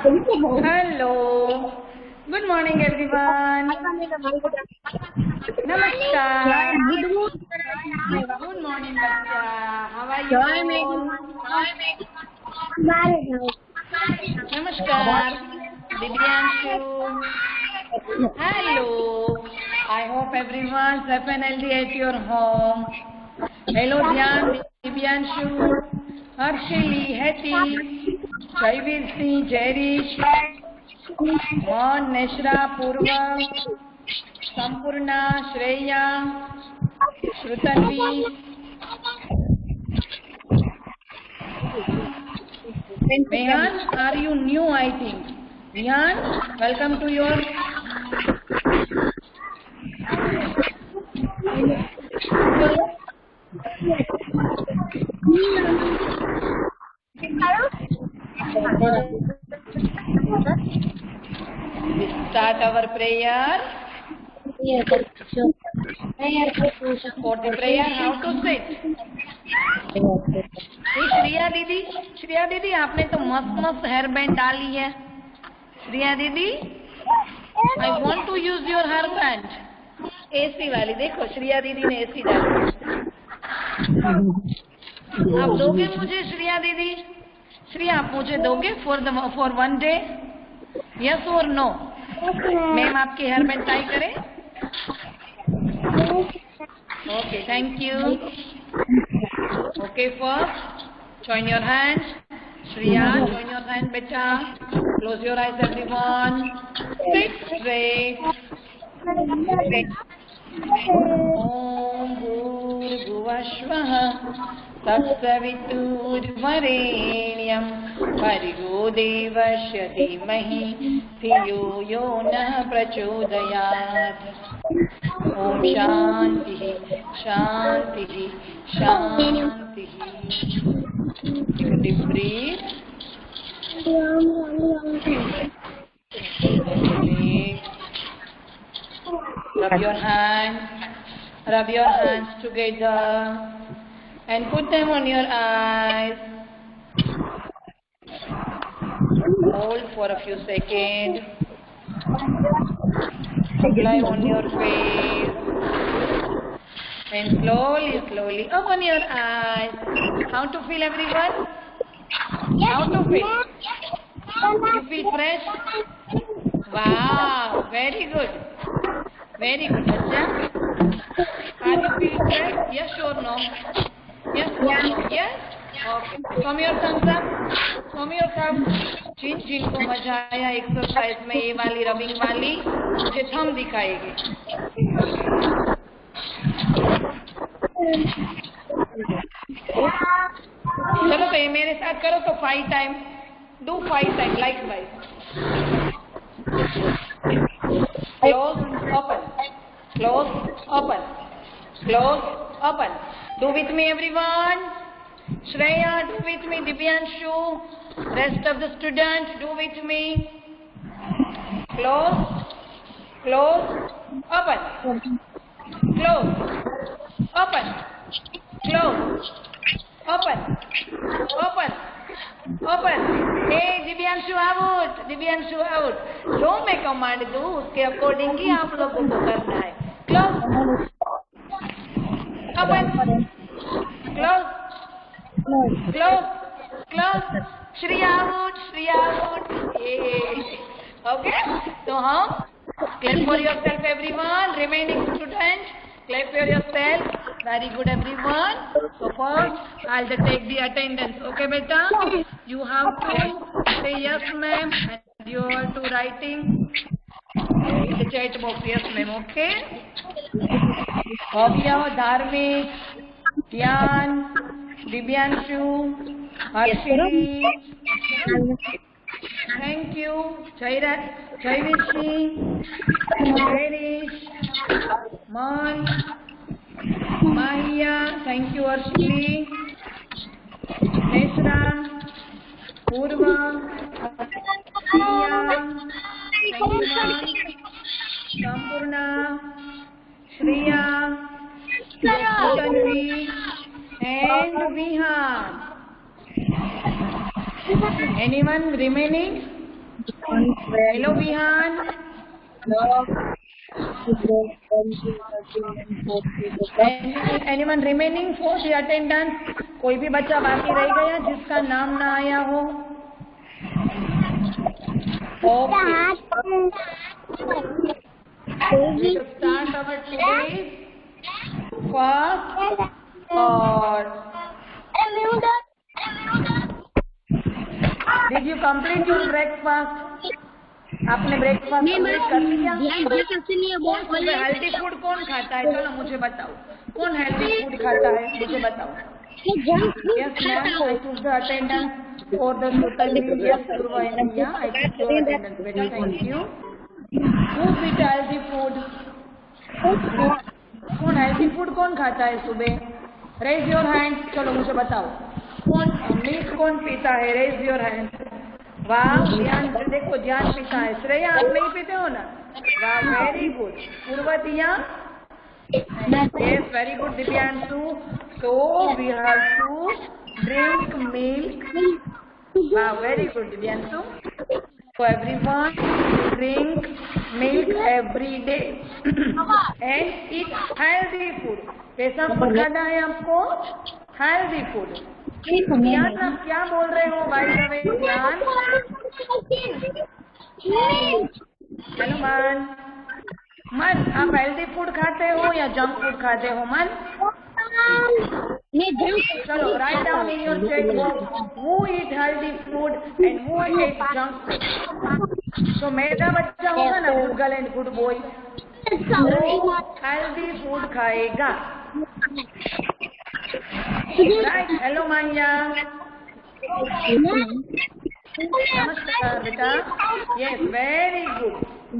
Hello. Good morning, everyone. Namaskar. Good morning, bachcha. How are you all? Namaskar. Divyanshu. Hello. I hope everyone's safe and healthy at your home. Hello, Dhyan, Divyanshu, Harshili, Hetty, Jaivir Singh, Jerish, Mon, Neshra, Purva, Sampurna, Shreya, Shrutanvi. Mehan, are you new, I think? Mehan, welcome to your... We start our prayer. For the prayer, how to sit? Shreya दीदी आपने तो मस्त मस्त hair band डाली है. श्रेया दीदी, I want to use your hair band. AC वाली देखो, श्रेया दीदी ने एसी डाली. आप दोगे मुझे श्रेया दीदी? श्रेया आप मुझे दोगे for one day? Yes or no? Ma'am आपके हेयर बैंड टाई करें? Okay, thank you. Okay, first, join your hands. Shreya, join your hand, beta. Close your eyes, everyone. Sit straight. Om Bhurbhuvah Tatsavituर्वरेण्यं भर्गो देवस्य धीमहि धियो यो नः प्रचोदयात्. Om Shanti, Shanti, Shanti. Take a deep breath. Rub your hands together and put them on your eyes. Hold for a few seconds. Apply on your face. And slowly open your eyes. How to feel, everyone? How to feel? You feel fresh? Wow, very good. Very good, Bachcha. Are you feel fresh? Yes or no? Yes or no? Yes? Okay. Show me your thumbs up. Show me your thumbs. जिनको मजा आया exercise में ये वाली rubbing वाली, मुझे thumb दिखाएगी. चलो तो ये मेरे साथ करो तो 5 time. Do 5 time likewise. Close, open. Close, open. Close, open. Do with me, everyone. Shreya, do with me. Divyanshu, rest of the students, do with me. Close, close, open. Close, open. Close, open. Open, open. Hey, Divyanshu out. Divyanshu out. जो मैं command दूँ उसके according ही आप लोगों को करना है. Close, open. Close, close, close. Shreya out, Shreya out. Okay, so हम clap for yourself, everyone. Remaining students, clap for yourself. Very good, everyone. So first, I'll take the attendance. Okay, beta, you have to say yes, ma'am, and you are to writing in the chat box. Yes, ma'am. Okay. Bhavya, Dharmik, Dhyan, Divyanshu, Harshili, thank you, Jaivishi, Jerish, Man, Mahia, thank you, Harshili, Neshra, Purva, Priya, thank you, Man, Sampurna, Shreya, Shrutanvi, and Vihan. Anyone remaining? Hello, Vihan. Anyone remaining for the attendance? कोई भी बच्चा बाकी रह गया जिसका नाम ना आया हो? Okay. We will start our today's first part. Did you complete your breakfast? आपने ब्रेकफास्ट कंप्लीट कर लिया? हेल्दी फूड कौन खाता है? चलो मुझे बताओ, कौन हेल्दी फूड खाता है? मुझे बताओ. Yes, ma'am. I took the attendance for the total. Yes, Purva and India. I took your attendance. Beta, thank you. Who eat healthy food? कौन हेल्दी फूड कौन खाता है सुबह? Raise your hand. चलो मुझे बताओ, कौन मिल्क कौन पीता है? Raise your hand. वाह, ध्यान देखो, ध्यान पीता है. श्रेया, आप नहीं पीते हो ना? वाह, very good. Purvatiya, yes, very good. Divyanshu, so we have to drink milk. Wow, very good, Divyanshu. So everyone drink milk every day and eat healthy food. कैसा फूड खाना है आपको? Healthy food. ज्ञान, आप क्या बोल रहे हो भाई रवे? ज्ञान, हेलो मन. मन, आप हेल्दी फूड खाते हो या जंक फूड खाते हो? मन, चलो write down in your check book, who eat healthy food and who eat junk food. तो मेरा बच्चा होगा ना, good girl and good boy, healthy food खाएगा. राइट. हेलो मान्या, नमस्कार बेटा. Yes, very good.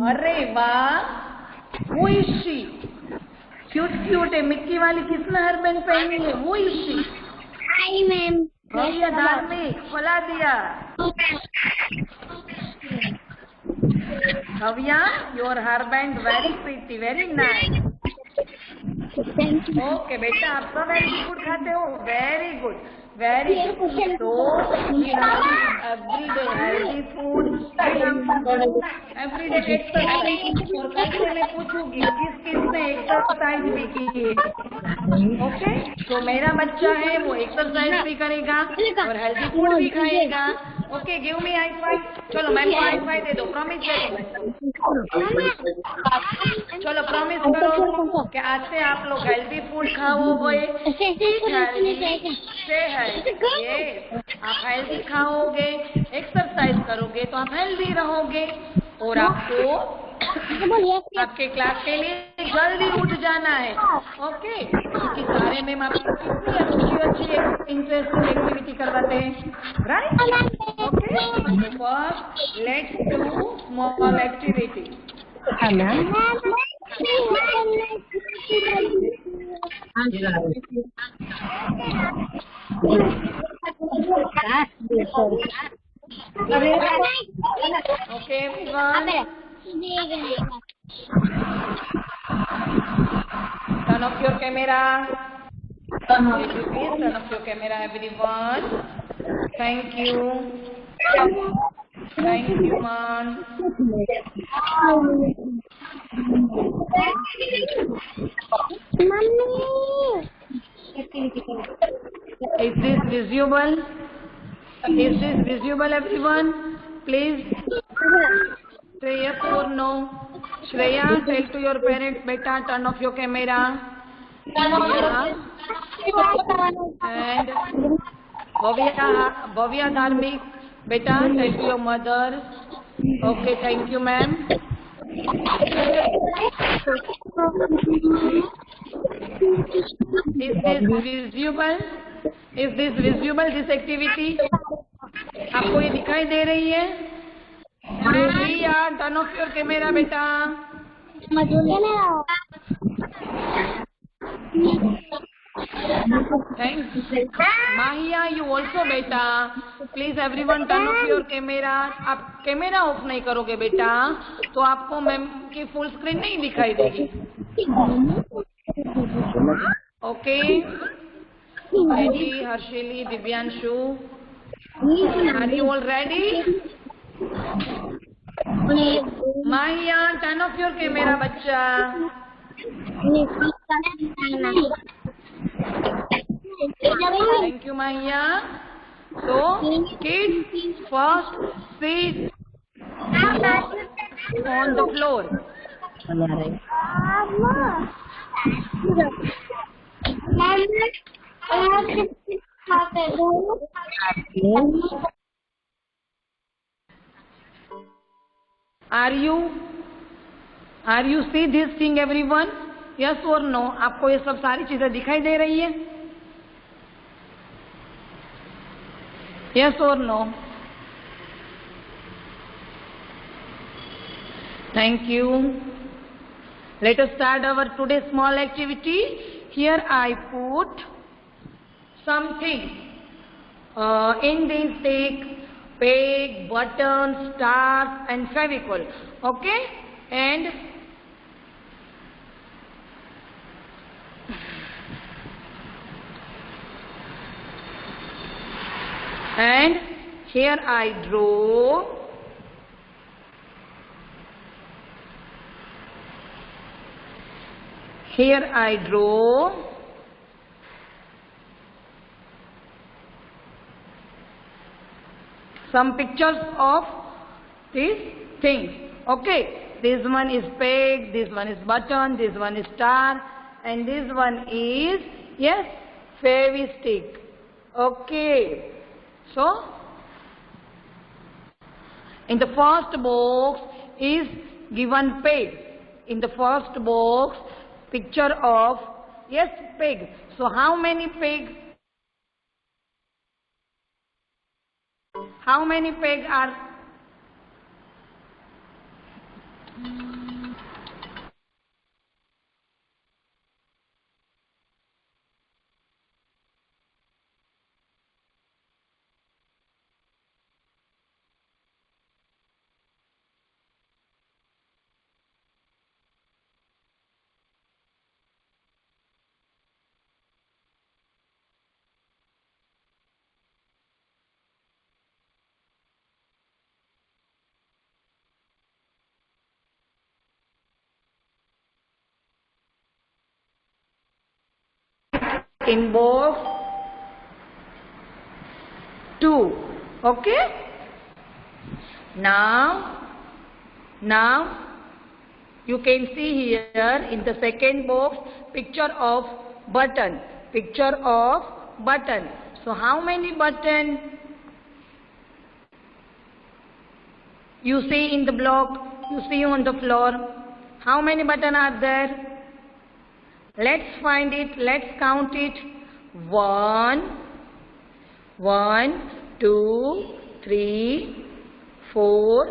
अरे वाह, who is she? Cute cute है, मिक्की वाली किसने हेयर बैंड पहनी है? Who is she? Hi ma'am. भैया धार्मिक, फला दिया. Bhavya, your hair band very pretty, very nice. Okay बेटा, आप सब हेल्दी फूड खाते हो? Very good, very good. तो everyday healthy food, everyday exercise. और कल से मैं पूछूंगी किस किस ने एक्सरसाइज भी की है. ओके, तो मेरा बच्चा है वो एक्सरसाइज भी करेगा और हेल्दी फूड भी खाएगा. Okay, give me high five. चलो मैम को हाई फाइव दे दो, प्रॉमिस दे दो. चलो प्रॉमिस करो कि आज से आप लोग हेल्दी फूड खाओगे. आप हेल्दी खाओगे, एक्सरसाइज करोगे तो आप हेल्दी रहोगे. और आपको आपके क्लास के लिए जल्दी उठ जाना है. ओके, क्योंकि सारे मैम आपको कितनी अच्छी इंटरेस्टिंग एक्टिविटी करवाते हैं. Right. Okay, first let's do small activity. Okay, everyone. Turn off your camera. Please turn off your camera, everyone. Thank you. Thank you, man. Is this visible? Is this visible, everyone? Please say yes or no. Shreya, tell to your parents, beta, turn off your camera. Yeah. And Bhavya Dharmik, beta, tell to your mother. Okay, thank you, ma'am. Is this visible? Is this visible, this activity? आपको ये दिखाई दे रही है? यार, turn off your camera बेटा. Thanks. Mahia, you also बेटा. Please everyone turn off your camera. आप camera off नहीं करोगे बेटा तो आपको मैम की फुल स्क्रीन नहीं दिखाई देगी. Okay, Ready, Harshili, Divyanshu. Are you all ready? Maya, turn off your camera, बच्चा. Thank you, Maya. So, kids, first sit on the floor. Are you see this thing, everyone? Yes or no? आपको ये सब सारी चीजें दिखाई दे रही है? Yes or no? Thank you. Let us start our today's small activity. Here I put something. In this take peg, buttons, stars and favicol. Okay? And here I draw some pictures of these things. Okay, this one is peg, this one is button, this one is star, and this one is, yes, fairy stick. Okay, so in the first box is given peg. In the first box, picture of, yes, peg. So how many peg? How many peg are? In box 2. Okay, now you can see here in the second box picture of button. So how many button you see in the block, you see on the floor? How many button are there? Let's find it. Let's count it. 1, 2, 3, 4,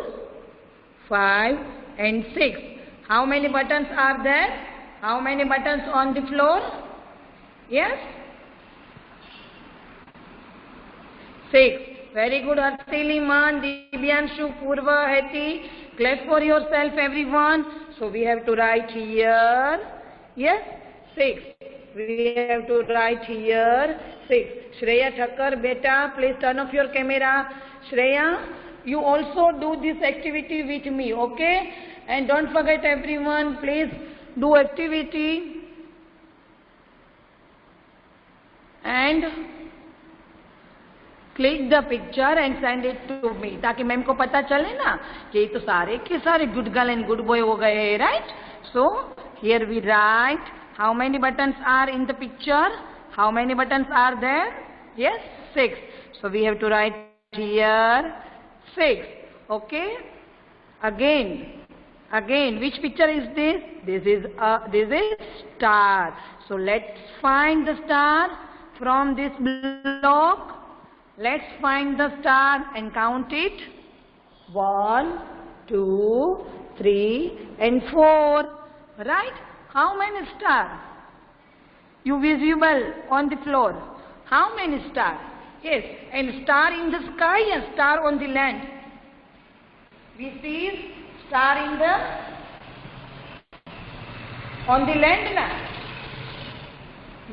5 and 6. How many buttons are there? How many buttons on the floor? Yes? 6. Very good, Harsili, Man, Divyanshu, Purva, Heti. Clap for yourself, everyone. So we have to write here. Yes? 6. We have to write here 6. Shreya Thakkar, beta, please turn off your camera. Shreya, you also do this activity with me, okay? And don't forget, everyone, please do activity and click the picture and send it to me, ताकि ma'am को पता चले ना कि ये तो सारे के सारे good girl and good boy हो गए हैं, right? So here we write. How many buttons are in the picture? How many buttons are there? Yes, 6. So we have to write here 6. Okay. Again, which picture is this? This is star. So let's find the star from this block. Let's find the star and count it. 1, 2, 3 and 4. Right? How many stars? You visible on the floor. How many stars? Yes, and star in the sky and star on the land. We see star on the land now.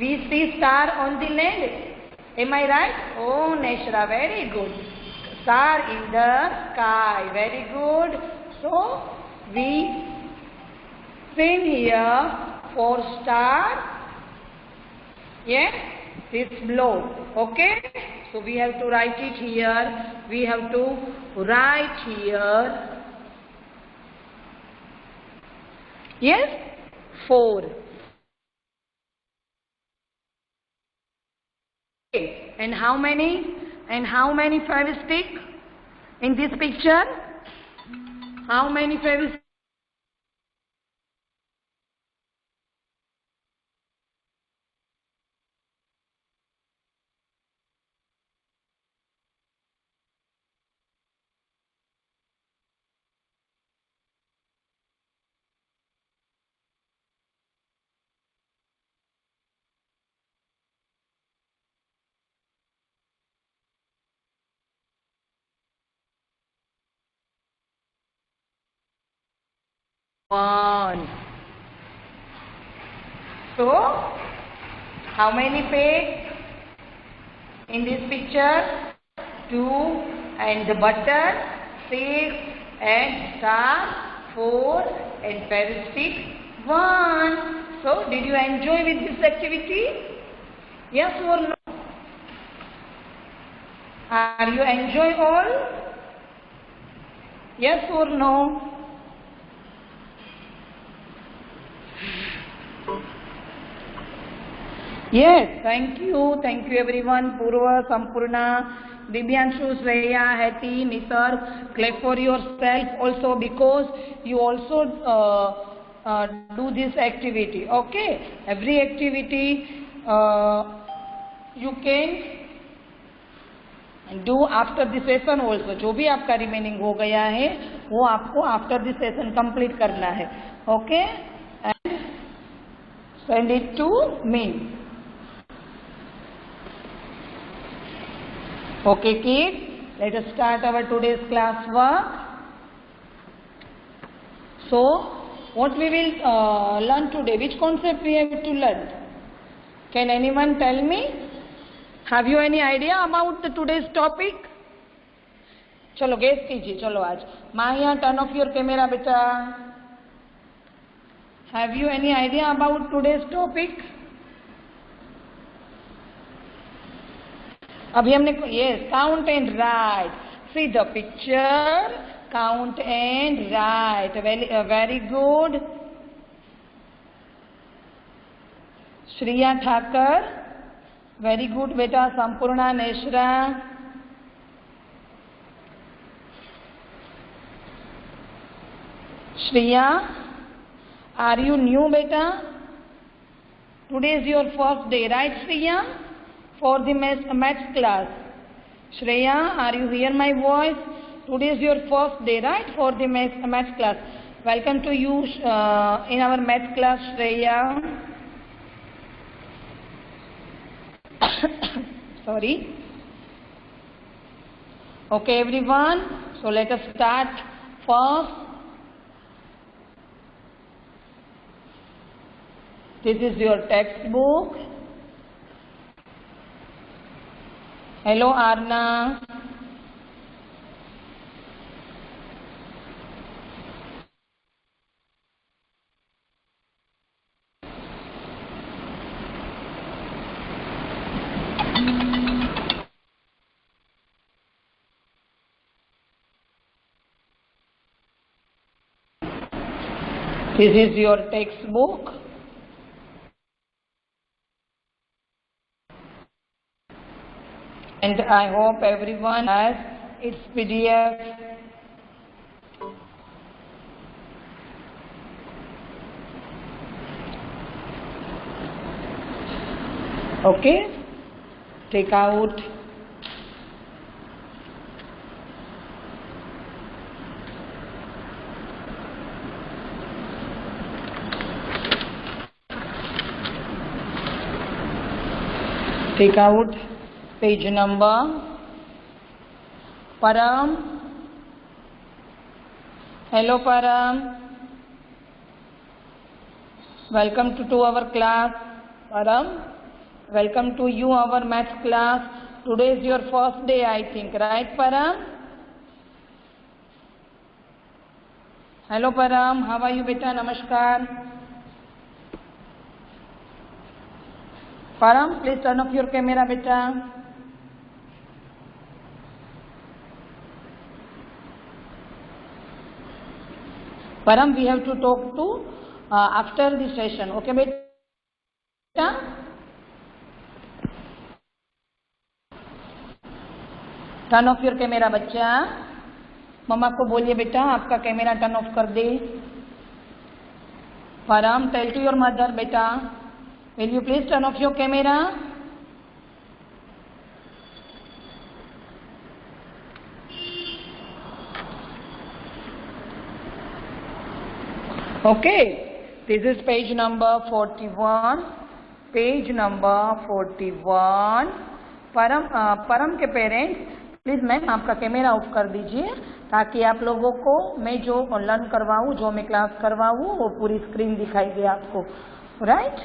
We see star on the land. Am I right? Oh, Neshra, very good. Star in the sky. Very good. So we send here 4 star. Yes, this below. Okay. So we have to write it here. We have to write here. Yes, 4. Okay. And how many? And how many fevistick in this picture? How many fevistick? One. So, how many pegs in this picture? 2 and the button, 6 and star, 4 and fevistick, 1. So, did you enjoy with this activity? Yes or no? Are you enjoy all? Yes or no? Yes, thank you everyone. Purva, Sampurna, Divyanshu, Shreya, Hattie, Nisar, clap for yourself also because you also do this activity. Okay, every activity you can do after the session also. जो भी आपका remaining हो गया है वो आपको after the session complete करना है. Okay, and send it to me. Okay kids, let us start our today's class work. So, what we will learn today? Which concept we have to learn? Can anyone tell me? Have you any idea about the today's topic? चलो guess कीजिए. चलो आज माहिया, turn off your camera बेटा. Have you any idea about today's topic? अभी हमने yes, count and write. See the picture, count and write. Very good. Shriya Thakur, very good beta. Sampurna Neshra, Shriya, are you new beta? Today is your first day, right Shriya? For the maths class. Shreya, are you hear my voice? Today is your first day, right? For the maths class. Welcome to you in our maths class, Shreya. Sorry. Okay, everyone. So let us start first. This is your textbook. Hello Arna. This is your textbook. And I hope everyone has its PDF. Okay, take out. Take out page number. Param. Hello Param. Welcome to our class. Param. Welcome to you our maths class. Today is your first day I think, right Param? Hello परम, how are you बेटा? नमस्कार। परम, please turn off your camera बेटा। Param, we have to talk to after the session. Okay, beta? Turn off your camera बच्चा। मम्मा को बोलिए बेटा आपका कैमरा टर्न ऑफ कर दे। परम, टेल टू योर मदर बेटा, will you please turn off your camera? Okay, this is page number 41. Page number 41. परम के पेरेंट्स प्लीज मैम आपका कैमरा ऑफ कर दीजिए ताकि आप लोगों को मैं जो लर्न करवाऊँ, जो मैं क्लास करवाऊँ वो पूरी स्क्रीन दिखाई दे आपको, right?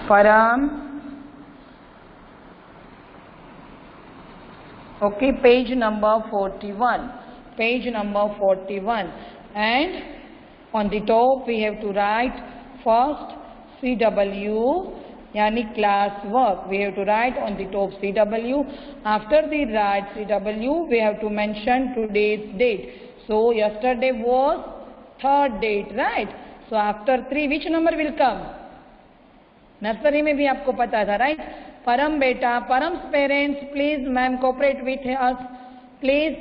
Param. Okay, page number 41. Page number 41. And on the top we have to write first CW, yani class work. We have to write on the top CW. After the write CW, we have to mention today's date. So yesterday was 3rd date, right? So after 3, which number will come? Nursery में भी आपको पता था, right? परम बेटा, params parents please ma'am cooperate with us, please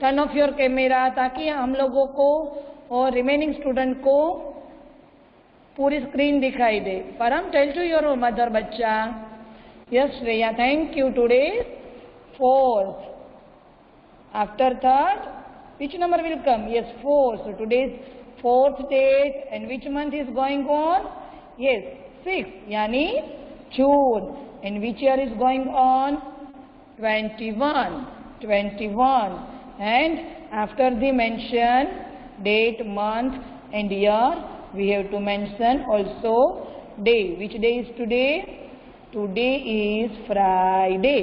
turn off your camera ताकि हम लोगों को और रिमेनिंग स्टूडेंट को पूरी स्क्रीन दिखाई दे। परम, टेल टू योर मदर बच्चा। Yes Shreya, thank you. Today 4th, after 3rd, which number will come? Yes, 4th. So today's 4th date, and which month is going on? Yes, 6th, yani June. And which year is going on? 21. 21. And after the mention date, month and year, we have to mention also day. Which day is today? Today is Friday.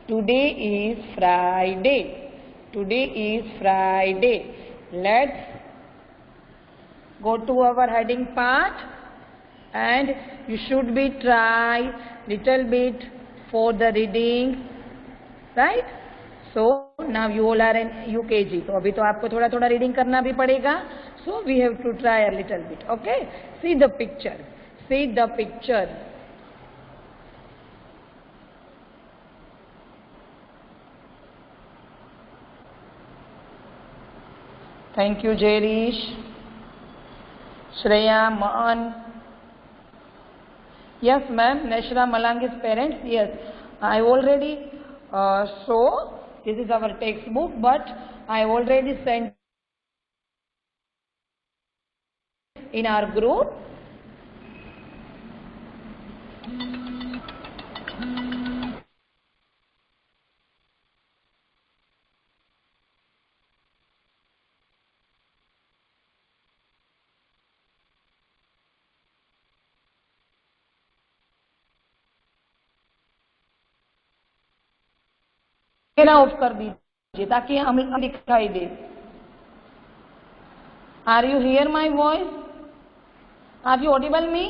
Today is Friday. Today is Friday. Let's go to our heading part. And you should be try little bit for the reading, right? So now you all are in UKG. तो अभी तो आपको थोड़ा थोड़ा reading करना भी पड़ेगा. So we have to try a little bit. Okay? See the picture. See the picture. Thank you, Jerish. Shreya, Man. Yes, ma'am. Nashra Malang's parents. Yes, I already saw. This is our textbook, but I already sent in our group. Off कर दीजिए ताकि हमें दिखाई दे। Are you here my voice? Are you audible me?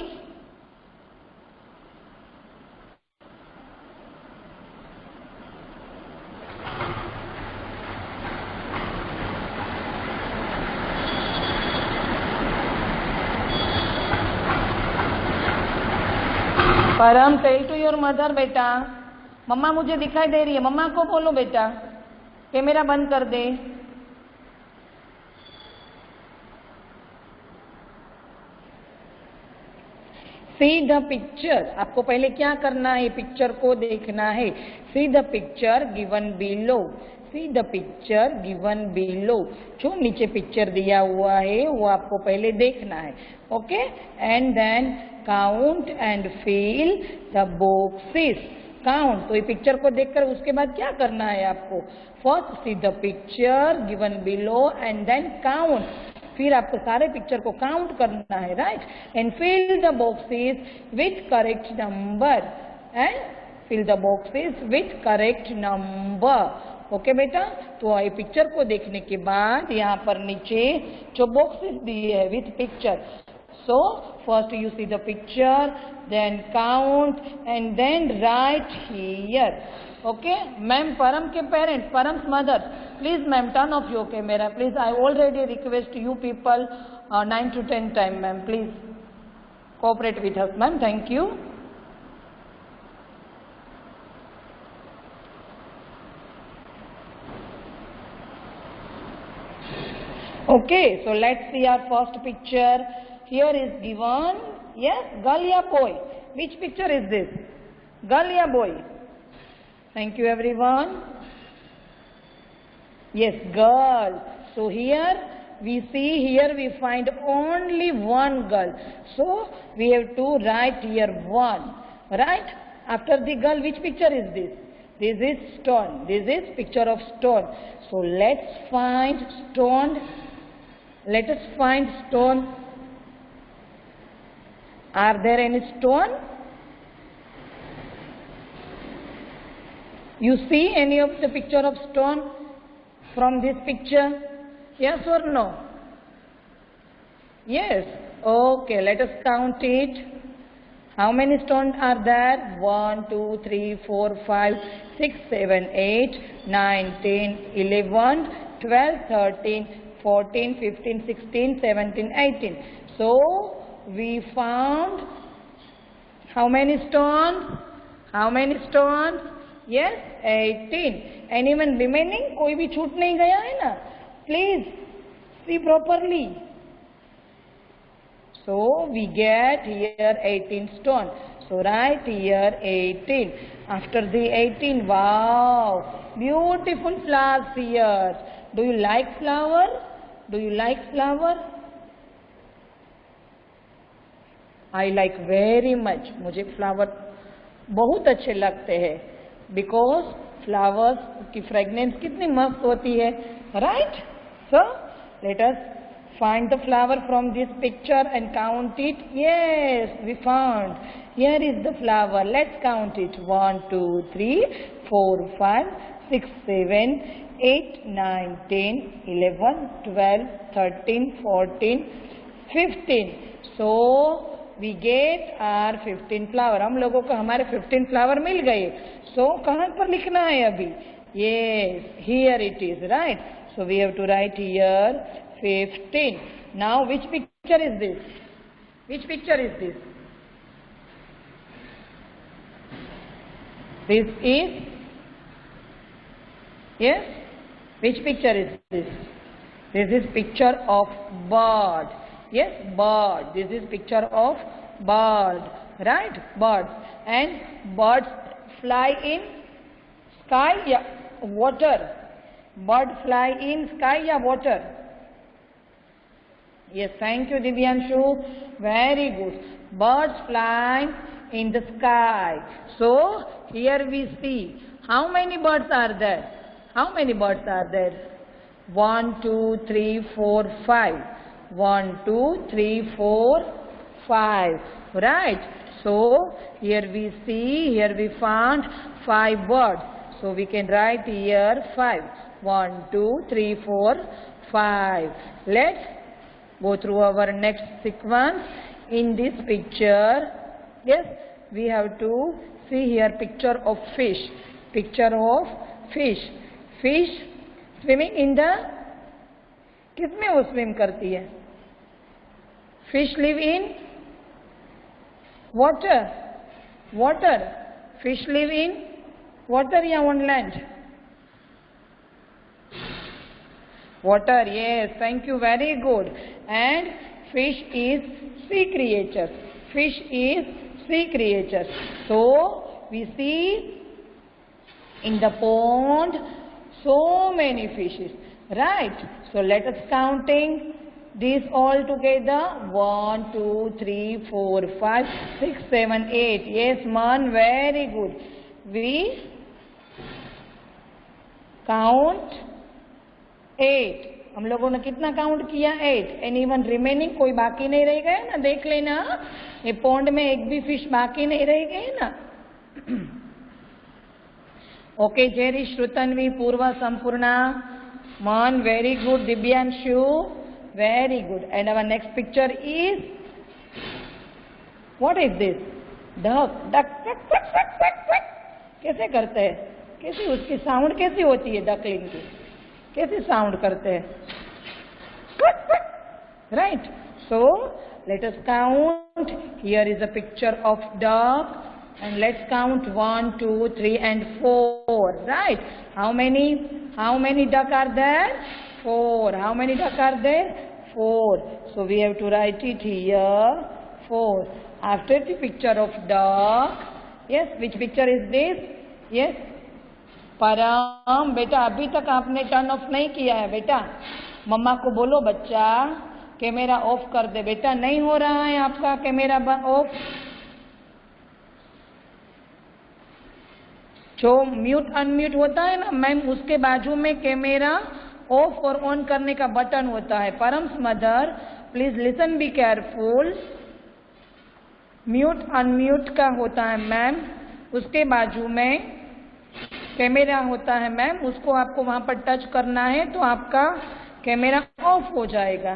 Param, tell to your mother बेटा, मम्मा मुझे दिखाई दे रही है। मम्मा को बोलो बेटा कैमरा बंद कर दे। सी द पिक्चर, आपको पहले क्या करना है? पिक्चर को देखना है। सी the picture given below. C the picture given below, जो नीचे पिक्चर दिया हुआ है वो आपको पहले देखना है। Okay, and then count and fill the boxes. Count, तो ये पिक्चर को देखकर उसके बाद क्या करना है आपको? First see the picture given below and then count. फिर आपको सारे पिक्चर को काउंट करना है, right, and fill the boxes with correct number, and fill the boxes with correct number. Okay बेटा, तो ये पिक्चर को देखने के बाद यहाँ पर नीचे जो बॉक्सेस दिए है with picture, so first you see the picture, then count and then write here. Okay, ma'am, Param ke parents, Param's mother, please ma'am turn off your camera, please. I already request you people 9 to 10 time, ma'am, please cooperate with us, ma'am. Thank you. Okay, so let's see our first picture. Here is given, yes, girl ya boy. Which picture is this? Girl ya boy? Thank you everyone. Yes, girl. So here we see, here we find only one girl. So we have to write here one, right? After the girl, which picture is this? This is stone. This is picture of stone. So let's find stone. Let us find stone. Are there any stone? You see any of the picture of stone from this picture? Yes or no? Yes. Okay, let us count it. How many stones are there? 1, 2, 3, 4, 5, 6, 7, 8, 9, 10, 11, 12, 13, 14, 15, 16, 17, 18. So we found how many stones? How many stones? Yes, 18. Anyone remaining? कोई भी छूट नहीं गया है ना? Please see properly. So we get here 18 stones. So write here 18. After the 18, wow, beautiful flowers here. Do you like flower? Do you like flower? I like very much. मुझे flower बहुत अच्छे लगते हैं, because flowers की fragrance कितनी मस्त होती है, right? So let us find the flower from this picture and count it. Yes, we found. Here is the flower. Let's count it. 1, 2, 3, 4, 5, 6, 7, 8, 9, 10, 11, 12, 13, 14, 15. So we get our 15 flower. हम लोगों को हमारे 15 flower मिल गए. So कहाँ पर लिखना है अभी? Yes, here it is, right? So we have to write here 15. Now which picture is this? Which picture is this? This is, yes, which picture is this? This is picture of bird. Yes, bird. This is picture of bird, right? Birds. And birds fly in sky, yeah, water. Bird fly in sky, yeah, water. Yes, thank you, Divyanshu. Very good. Birds fly in the sky. So here we see how many birds are there. How many birds are there? 1, 2, 3, 4, 5. 1, 2, 3, 4, 5. Right. So here we see, here we found 5 birds. So we can write here 5. 1, 2, 3, 4, 5. Let's go through our next sequence. In this picture, yes, we have to see here picture of fish. Picture of fish. Fish swimming in the, किसमें वो swim करती है? Fish live in water. Water. Fish live in water या on land? Water, yes, thank you, very good. And fish is sea creature. Fish is sea creature. So we see in the pond so many fishes, right? So let us counting these all together. 1, 2, 3, 4, 5, 6, 7, 8. Yes, man, very good. We count 8. हम लोगों ने कितना count किया 8. Anyone remaining, कोई बाकी नहीं रह गए ना, देख लेना ये पॉन्ड में एक भी फिश बाकी नहीं रह गए ना. ओके जेरी, श्रुतन्वी, पूर्वा, संपूर्णा, मन, very good. Divyanshu, very good. And our next picture is, what is this? Duck. Duck कैसे करते हैं? कैसी उसकी साउंड कैसी होती है? डकलिंग की कैसी साउंड करते हैं? Right. So let us count. Here is a picture of duck and let's count 1 2 3 and 4. Right. How many duck are there? 4. How many duck are there? 4. So we have to write it here 4. After the picture of duck, yes, which picture is this? Yes, परम. बेटा अभी तक आपने turn off नहीं किया है बेटा. मम्मा को बोलो बच्चा कैमरा ऑफ कर दे. बेटा नहीं हो रहा है आपका कैमरा ऑफ. जो म्यूट अनम्यूट होता है ना मैम, उसके बाजू में कैमरा ऑफ और ऑन करने का बटन होता है. Params mother please listen, be careful. Mute unmute का होता है मैम, उसके बाजू में कैमरा होता है मैम. उसको आपको वहां पर टच करना है तो आपका कैमरा ऑफ हो जाएगा.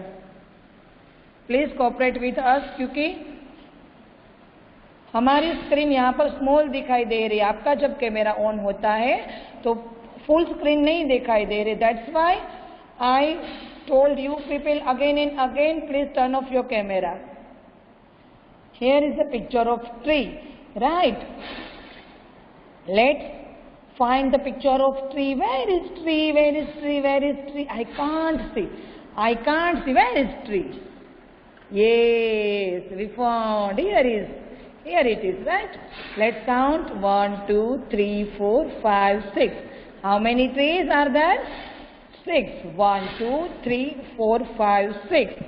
प्लीज कोऑपरेट विथ अस, क्योंकि हमारी स्क्रीन यहाँ पर स्मॉल दिखाई दे रही है. आपका जब कैमरा ऑन होता है तो फुल स्क्रीन नहीं दिखाई दे रही. That's why I told you people again and again, please turn off your camera. Here is the picture of tree. Right. Let's find the picture of tree. Where is tree? Where is tree? Where is tree? I can't see. Where is tree? Yes, we found. Here it is, right? Let's count 1 2 3 4 5 6. How many trees are there? 6. 1 2 3 4 5 6.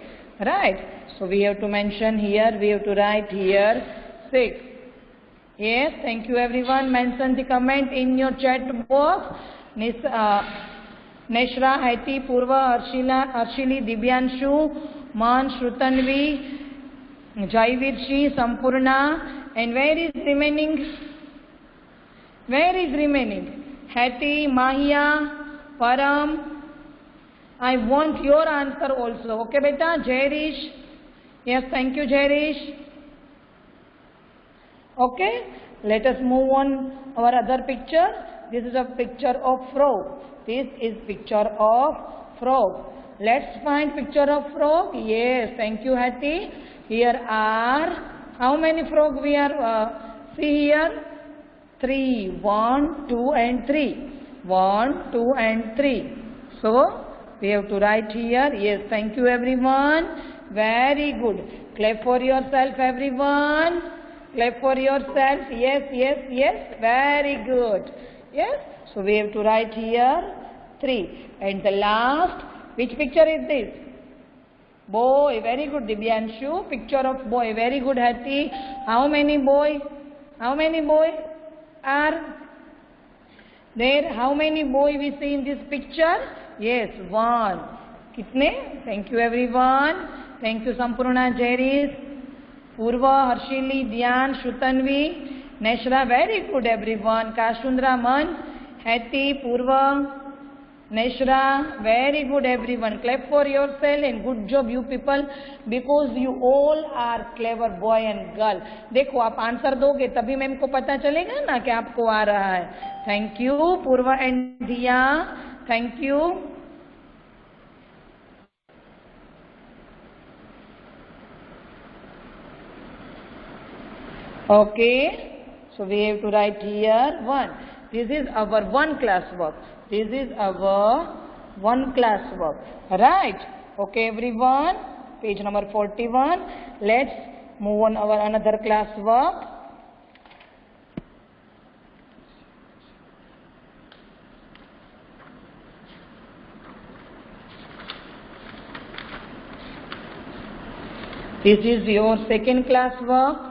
Right. So we have to mention here, we have to write here 6. Yes, thank you everyone. Mention the comment in your chat box. Neshra, Haiti, Purva, Arshili, Divyanshu, Man, Shrutanvi, Jaivirshi, Sampurna, and where is remaining? Haiti, Mahia, Param. I want your answer also. Okay, beta. Jairish. Yes, thank you, Jairish. Okay, let us move on our other picture. This is a picture of frog. This is picture of frog. Let's find picture of frog. Yes, thank you, Hati. Here are how many frog we are see here? 3. 1 2 and 3. 1 2 and 3. So we have to write here. Yes, thank you everyone. Very good. Clap for yourself everyone. Clap for yourself. Yes, yes, yes. Very good. Yes. So we have to write here 3. And the last, which picture is this? Boy. Very good, Divyanshu. Picture of boy. Very good, Hati. How many boy? How many boy are there? How many boy we see in this picture? Yes, 1. Kitne? Thank you everyone. Thank you Sampurna, Jairis, Purva, Harshili, Dhyan, Shrutanvi, Neshra. Very good everyone. Kashundra, Man, Hati, Purva, Neshra. Very good everyone. Clap for yourself and good job you people, because you all are clever boy and girl. देखो आप answer दोगे तभी ma'am को पता चलेगा ना कि आपको आ रहा है. Thank you Purva and Dhiya. Thank you. Okay, so we have to write here 1. This is our 1 class work. This is our 1 class work. Right? Okay, everyone. Page number 41. Let's move on our another class work. This is your second class work.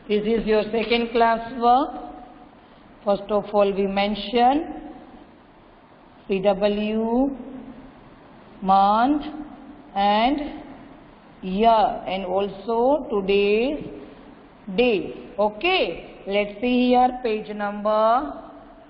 This is your second class work. First of all, we mention CW month and year, and also today's day. Okay, let's see here page number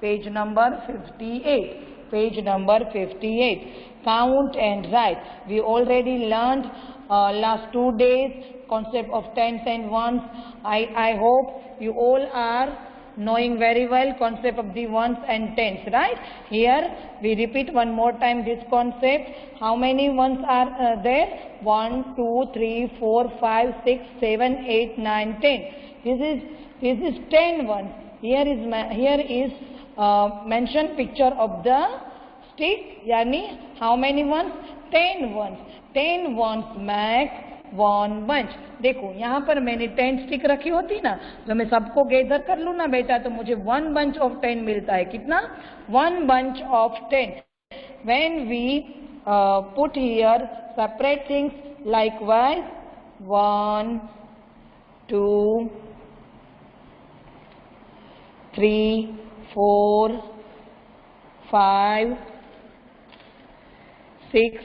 58. Page number 58. Count and write. We already learned last 2 days concept of tens and ones. I hope you all are knowing very well concept of the ones and tens, right? Here we repeat one more time this concept. How many ones are there? 1, 2, 3, 4, 5, 6, 7, 8, 9, 10. This is 10 ones. Here is mention picture of the stick. Yani how many ones? 10 ones. 10 ones make one bunch. देखो यहाँ पर मैंने 10 stick रखी होती ना, तो मैं सबको गैदर कर लूँ ना बेटा, तो मुझे 1 bunch of 10 मिलता है. कितना? 1 bunch of 10. When we put here separate things likewise, 1, 2, 3, 4, 5, 6,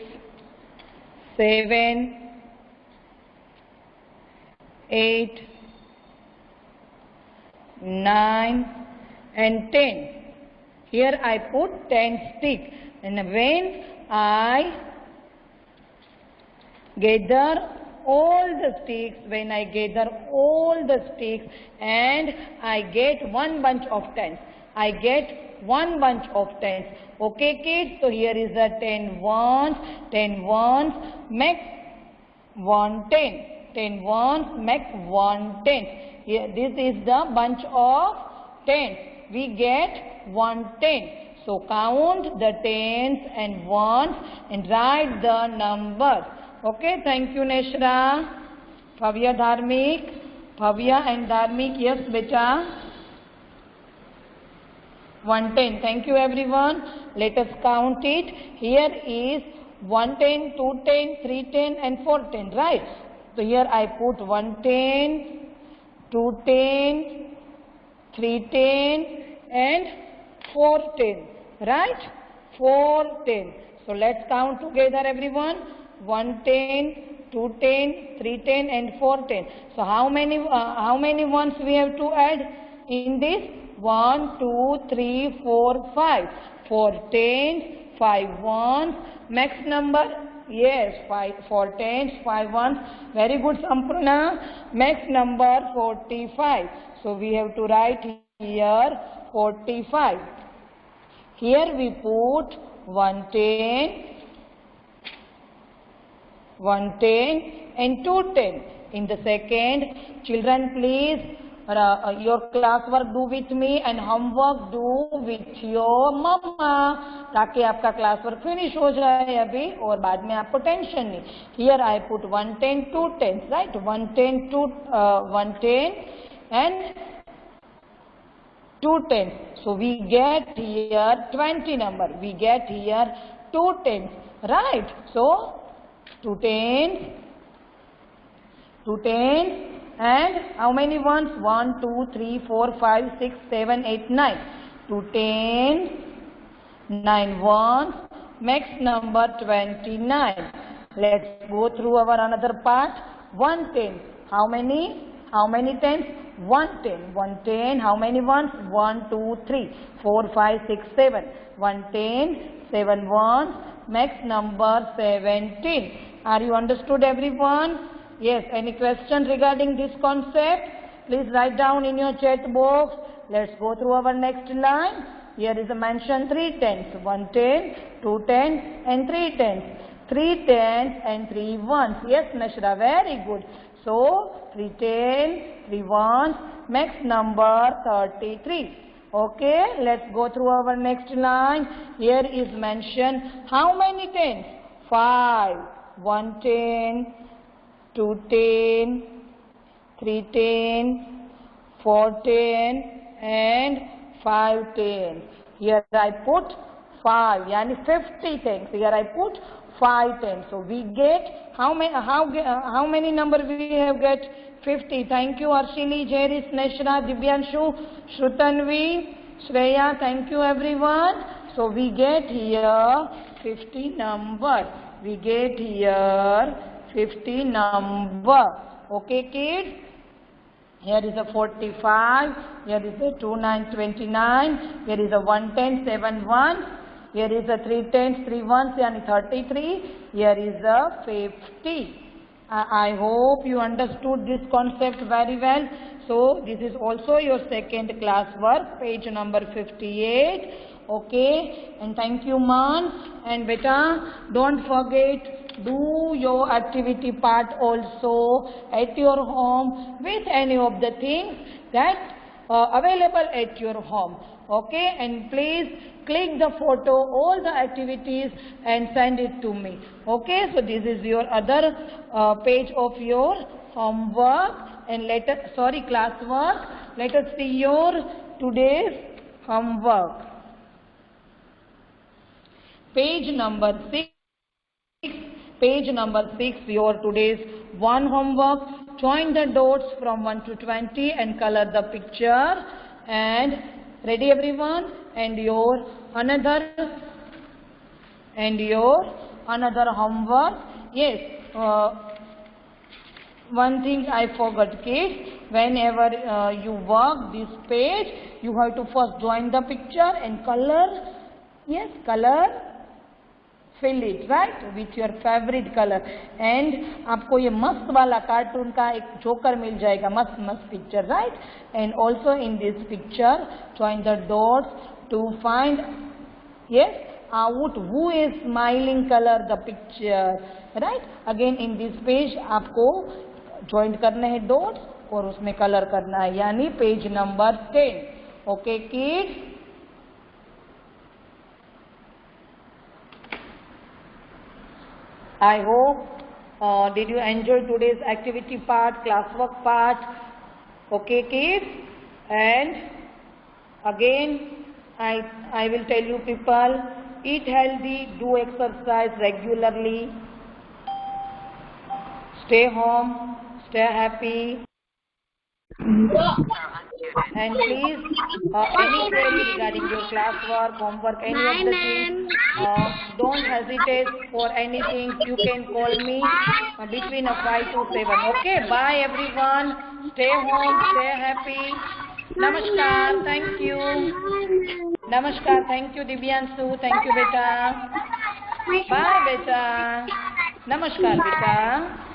7, 8, 9 and 10. Here I put 10 sticks, and when I gather all the sticks, and I get 1 bunch of 10s. I get 1 bunch of 10s. Okay kids, so here is the 10 ones. 10 ones make 1 10. 10 ones make 1 10. Here, this is the bunch of 10s. We get 1 10. So count the 10s and ones and write the numbers. Okay, thank you Neshra. Bhavya and Dharmik, yes beta. 110. Thank you everyone. Let us count it. Here is 110, 210, 310 and 410, right? So here I put 110, 210, 310 and 410, right? 410. So let's count together everyone. 110, 210, 310 and 410. So how many ones we have to add in this? 1, 2, 3, 4, 5. 4 tens, 5 ones. Max number? Yes, 4 tens, 5 ones. Very good Sampurna. Max number 45. So we have to write here 45. Here we put 110, 110 and 210. In the second, children please your classwork do with me and homework do with your mama, ताकि आपका classwork finish हो जाए अभी और बाद में आपको tension नहीं. Here I put 110, 210, right? 110, 110 and 210. So we get here 20 number. We get here 2 tens, right? So 2 tens, 2 tens. And how many ones? 1, 2, 3, 4, 5, 6, 7, 8, 9. 2 tens, 9 ones, max number 29. Let's go through our another part. 1 ten. How many tens? 1 ten. 1 ten. How many ones? 1, 2, 3, 4, 5, 6, 7. 1 ten, 7 ones, max number 17. Are you understood everyone? Yes, any question regarding this concept? Please write down in your chat box. Let's go through our next line. Here is a mention 3 tens. 1 ten, 2 tens and 3 tens. 3 tens and 3 ones. Yes, Nashra, very good. So, 3 tens, 3 ones, max number 33. Okay, let's go through our next line. Here is mentioned how many tens? 5. 1 ten, 2 ten, 3 ten, 4 ten and 5 ten. Here I put 5, yani 50 tens. Here I put 5 tens. So we get how many number we have get? 50. Thank you Arshini, Jeris, Neshra, Dibyanshu, Shrutanvi, Shreya. Thank you everyone. So we get here 50 number. we get here 50 number. Okay, kids? Here is a 45, here is a 2929, here is a 110, 71, here is a 310, 31, yani 33, here is a 50. I hope you understood this concept very well. So, this is also your second class work, page number 58. Okay, and thank you, man. And beta, don't forget, do your activity part also at your home with any of the things that are available at your home. Okay, and please click the photo, all the activities, and send it to me. Okay, so this is your other page of your homework and classwork. Let us see your today's homework. Page number 6. Page number 6, your today's one homework. Join the dots from 1 to 20 and color the picture. And ready everyone? And your another homework. Yes, one thing I forgot, kids. Whenever you work this page, you have to first join the picture and color. Yes, color. Fill it, right, with your favorite color. And आपको ये मस्त वाला cartoon का एक joker मिल जाएगा, मस्त picture, right? And also in this picture, join the dots to find, yes, out who is smiling color the picture, right? Again in this page आपको join करने हैं dots और उसमें color करना है, यानी page number 10. Okay, kids? I hope did you enjoy today's activity part, classwork part? Okay, kids? And again, I will tell you people, eat healthy, do exercise regularly, stay home, stay happy. And please, any query regarding your classwork, homework, any of the things, don't hesitate for anything. You can call me between 5 to 7. Okay, bye everyone. Stay home, stay happy. Namaskar, thank you. Namaskar, thank you Divyansu. Thank you beta. Bye beta. Namaskar beta.